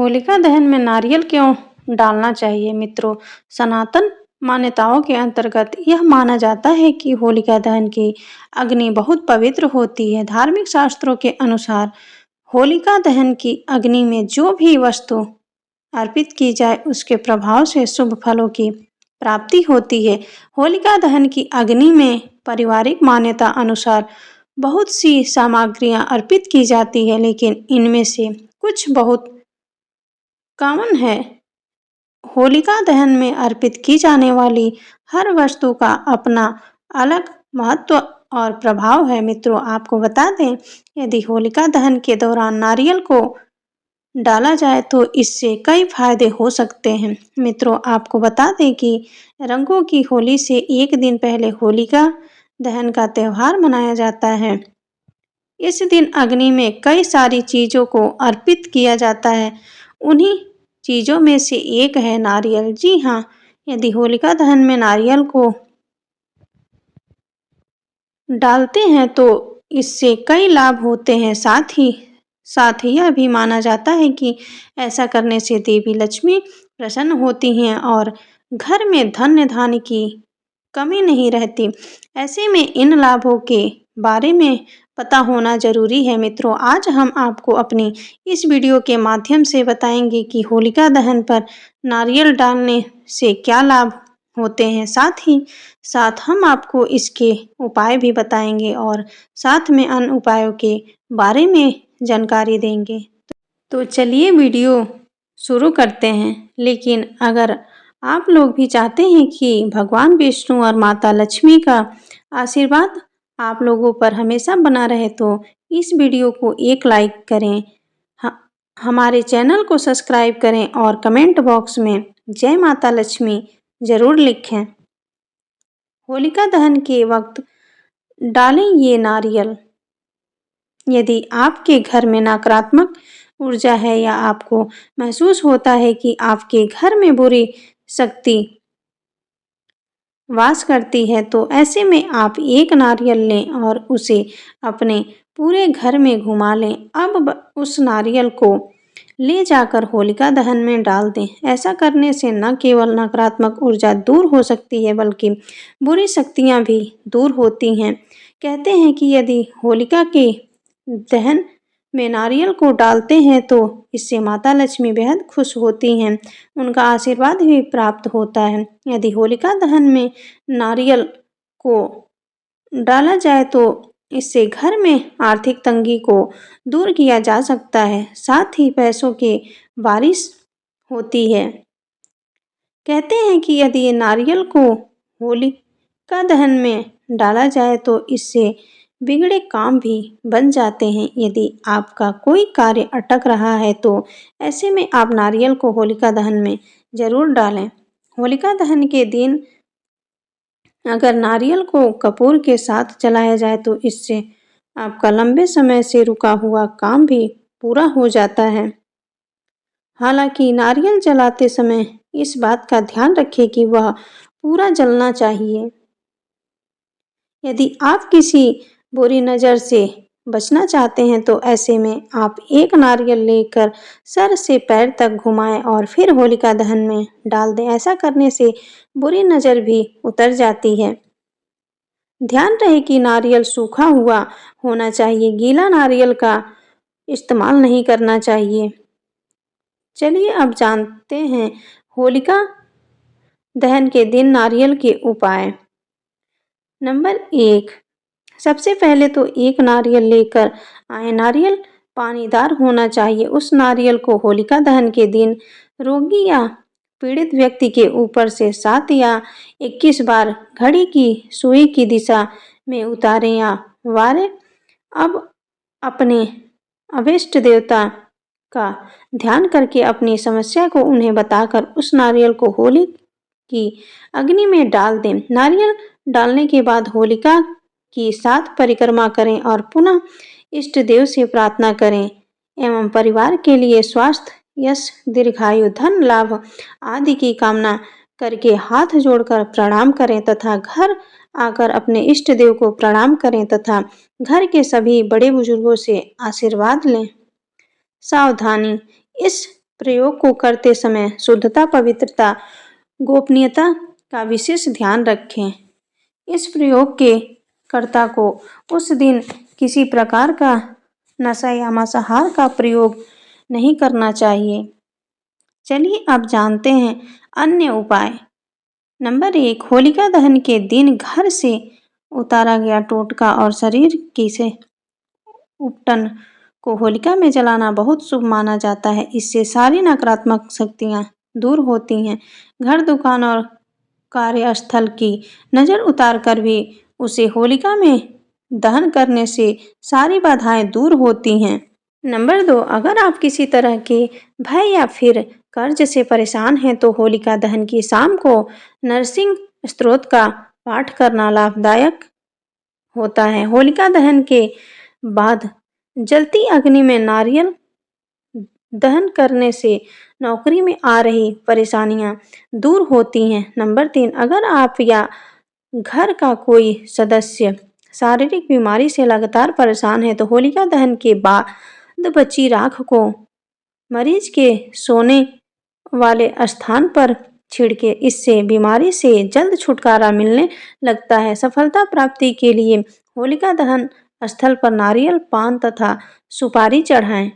होलिका दहन में नारियल क्यों डालना चाहिए मित्रों? सनातन मान्यताओं के अंतर्गत यह माना जाता है कि होलिका दहन की अग्नि बहुत पवित्र होती है। धार्मिक शास्त्रों के अनुसार होलिका दहन की अग्नि में जो भी वस्तु अर्पित की जाए उसके प्रभाव से शुभ फलों की प्राप्ति होती है। होलिका दहन की अग्नि में पारिवारिक मान्यता अनुसार बहुत सी सामग्रियां अर्पित की जाती है, लेकिन इनमें से कुछ बहुत कॉमन है। होलिका दहन में अर्पित की जाने वाली हर वस्तु का अपना अलग महत्व और प्रभाव है। मित्रों, आपको बता दें, यदि होलिका दहन के दौरान नारियल को डाला जाए तो इससे कई फायदे हो सकते हैं। मित्रों, आपको बता दें कि रंगों की होली से एक दिन पहले होलिका दहन का त्यौहार मनाया जाता है। इस दिन अग्नि में कई सारी चीजों को अर्पित किया जाता है। उन्हीं चीजों में से एक है नारियल। जी हाँ, यदि होलिका दहन में नारियल को डालते हैं तो इससे कई लाभ होते हैं। साथ ही यह भी माना जाता है कि ऐसा करने से देवी लक्ष्मी प्रसन्न होती हैं और घर में धन्य धान्य की कमी नहीं रहती। ऐसे में इन लाभों के बारे में पता होना जरूरी है। मित्रों, आज हम आपको अपनी इस वीडियो के माध्यम से बताएंगे कि होलिका दहन पर नारियल डालने से क्या लाभ होते हैं। साथ ही साथ हम आपको इसके उपाय भी बताएंगे और साथ में अन्य उपायों के बारे में जानकारी देंगे। तो चलिए वीडियो शुरू करते हैं। लेकिन अगर आप लोग भी चाहते हैं कि भगवान विष्णु और माता लक्ष्मी का आशीर्वाद आप लोगों पर हमेशा बना रहे तो इस वीडियो को एक लाइक करें, हमारे चैनल को सब्सक्राइब करें और कमेंट बॉक्स में जय माता लक्ष्मी जरूर लिखें। होलिका दहन के वक्त डालें ये नारियल। यदि आपके घर में नकारात्मक ऊर्जा है या आपको महसूस होता है कि आपके घर में बुरी शक्ति वास करती है तो ऐसे में आप एक नारियल लें और उसे अपने पूरे घर में घुमा लें। अब उस नारियल को ले जाकर होलिका दहन में डाल दें। ऐसा करने से न केवल नकारात्मक ऊर्जा दूर हो सकती है बल्कि बुरी शक्तियां भी दूर होती हैं। कहते हैं कि यदि होलिका के दहन में नारियल को डालते हैं तो इससे माता लक्ष्मी बेहद खुश होती हैं, उनका आशीर्वाद भी प्राप्त होता है। यदि होलिका दहन में नारियल को डाला जाए तो इससे घर में आर्थिक तंगी को दूर किया जा सकता है, साथ ही पैसों की बारिश होती है। कहते हैं कि यदि नारियल को होलिका दहन में डाला जाए तो इससे बिगड़े काम भी बन जाते हैं। यदि आपका कोई कार्य अटक रहा है तो ऐसे में आप नारियल को होलिका दहन में जरूर डालें। होलिका दहन के दिन अगर नारियल को कपूर के साथ जलाया जाए तो इससे आपका लंबे समय से रुका हुआ काम भी पूरा हो जाता है। हालांकि नारियल जलाते समय इस बात का ध्यान रखें कि वह पूरा जलना चाहिए। यदि आप किसी बुरी नज़र से बचना चाहते हैं तो ऐसे में आप एक नारियल लेकर सर से पैर तक घुमाएं और फिर होलिका दहन में डाल दें। ऐसा करने से बुरी नज़र भी उतर जाती है। ध्यान रहे कि नारियल सूखा हुआ होना चाहिए, गीला नारियल का इस्तेमाल नहीं करना चाहिए। चलिए अब जानते हैं होलिका दहन के दिन नारियल के उपाय। नंबर 1, सबसे पहले तो एक नारियल लेकर आए। नारियल पानीदार होना चाहिए। उस नारियल को होलिका दहन के दिन रोगी या पीड़ित व्यक्ति के ऊपर से 7 या 21 बार घड़ी की सुई की दिशा में उतारें या वारें। अब अपने अभिष्ट देवता का ध्यान करके अपनी समस्या को उन्हें बताकर उस नारियल को होली की अग्नि में डाल दें। नारियल डालने के बाद होलिका की 7 परिक्रमा करें और पुनः इष्ट देव से प्रार्थना करें एवं परिवार के लिए स्वास्थ्य, यश, दीर्घायु, धन लाभ आदि की कामना करके हाथ जोड़कर प्रणाम करें तथा घर आकर अपने इष्ट देव को प्रणाम करें तथा घर के सभी बड़े बुजुर्गों से आशीर्वाद लें। सावधानी, इस प्रयोग को करते समय शुद्धता, पवित्रता, गोपनीयता का विशेष ध्यान रखें। इस प्रयोग के कर्ता को उस दिन किसी प्रकार का नशा या मांसाहार का प्रयोग नहीं करना चाहिए। चलिए अब जानते हैं अन्य उपाय। नंबर 1, होलिका दहन के दिन घर से उतारा गया टोटका और शरीर की से उपटन को होलिका में जलाना बहुत शुभ माना जाता है। इससे सारी नकारात्मक शक्तियाँ दूर होती हैं। घर, दुकान और कार्यस्थल की नज़र उतार कर भी उसे होलिका में दहन करने से सारी बाधाएं दूर होती हैं। नंबर 2, अगर आप किसी तरह के भय या फिर कर्ज से परेशान हैं तो होलिका दहन की शाम को नरसिंह स्तोत्र का पाठ करना लाभदायक होता है। होलिका दहन के बाद जलती अग्नि में नारियल दहन करने से नौकरी में आ रही परेशानियां दूर होती हैं। नंबर 3, अगर आप या घर का कोई सदस्य शारीरिक बीमारी से लगातार परेशान है तो होलिका दहन के बाद बची राख को मरीज के सोने वाले स्थान पर छिड़के। इससे बीमारी से जल्द छुटकारा मिलने लगता है। सफलता प्राप्ति के लिए होलिका दहन स्थल पर नारियल, पान तथा सुपारी चढ़ाएं।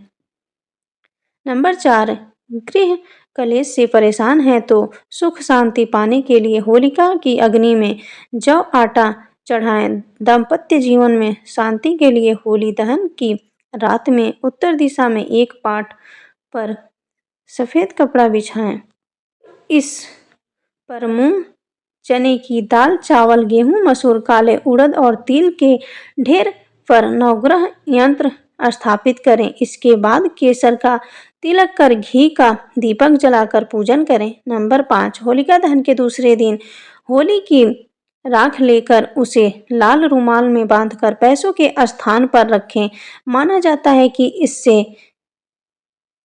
नंबर 4, गृह कलेश से परेशान हैं तो सुख शांति पाने के लिए होलिका की अग्नि में जौ आटा चढ़ाएं। दाम्पत्य जीवन में शांति के लिए होली दहन की रात में उत्तर दिशा में एक पाट पर सफ़ेद कपड़ा बिछाएं। इस पर मूंग, चने की दाल, चावल, गेहूं, मसूर, काले उड़द और तिल के ढेर पर नवग्रह यंत्र स्थापित करें। इसके बाद केसर का तिलक कर घी का दीपक जलाकर पूजन करें। नंबर 5, होलिका दहन के दूसरे दिन होली की राख लेकर उसे लाल रुमाल में बांधकर पैसों के स्थान पर रखें। माना जाता है कि इससे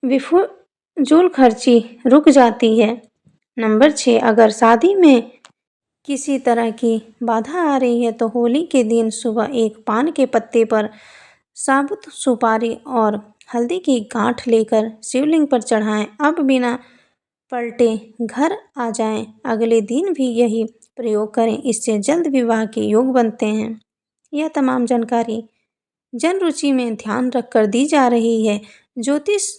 बेफिजूल खर्ची रुक जाती है। नंबर 6, अगर शादी में किसी तरह की बाधा आ रही है तो होली के दिन सुबह एक पान के पत्ते पर साबुत सुपारी और हल्दी की गांठ लेकर शिवलिंग पर चढ़ाएं। अब बिना पलटे घर आ जाएं। अगले दिन भी यही प्रयोग करें। इससे जल्द विवाह के योग बनते हैं। यह तमाम जानकारी जन रुचि में ध्यान रखकर दी जा रही है। ज्योतिष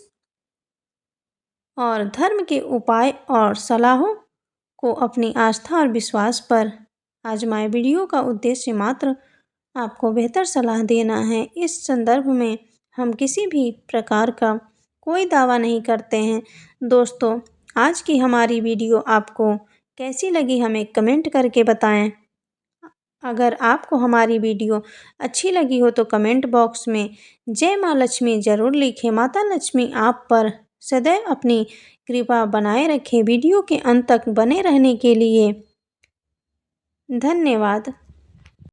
और धर्म के उपाय और सलाहों को अपनी आस्था और विश्वास पर आजमाएं। वीडियो का उद्देश्य मात्र आपको बेहतर सलाह देना है। इस संदर्भ में हम किसी भी प्रकार का कोई दावा नहीं करते हैं। दोस्तों, आज की हमारी वीडियो आपको कैसी लगी हमें कमेंट करके बताएं। अगर आपको हमारी वीडियो अच्छी लगी हो तो कमेंट बॉक्स में जय माँ लक्ष्मी ज़रूर लिखें। माता लक्ष्मी आप पर सदैव अपनी कृपा बनाए रखें। वीडियो के अंत तक बने रहने के लिए धन्यवाद।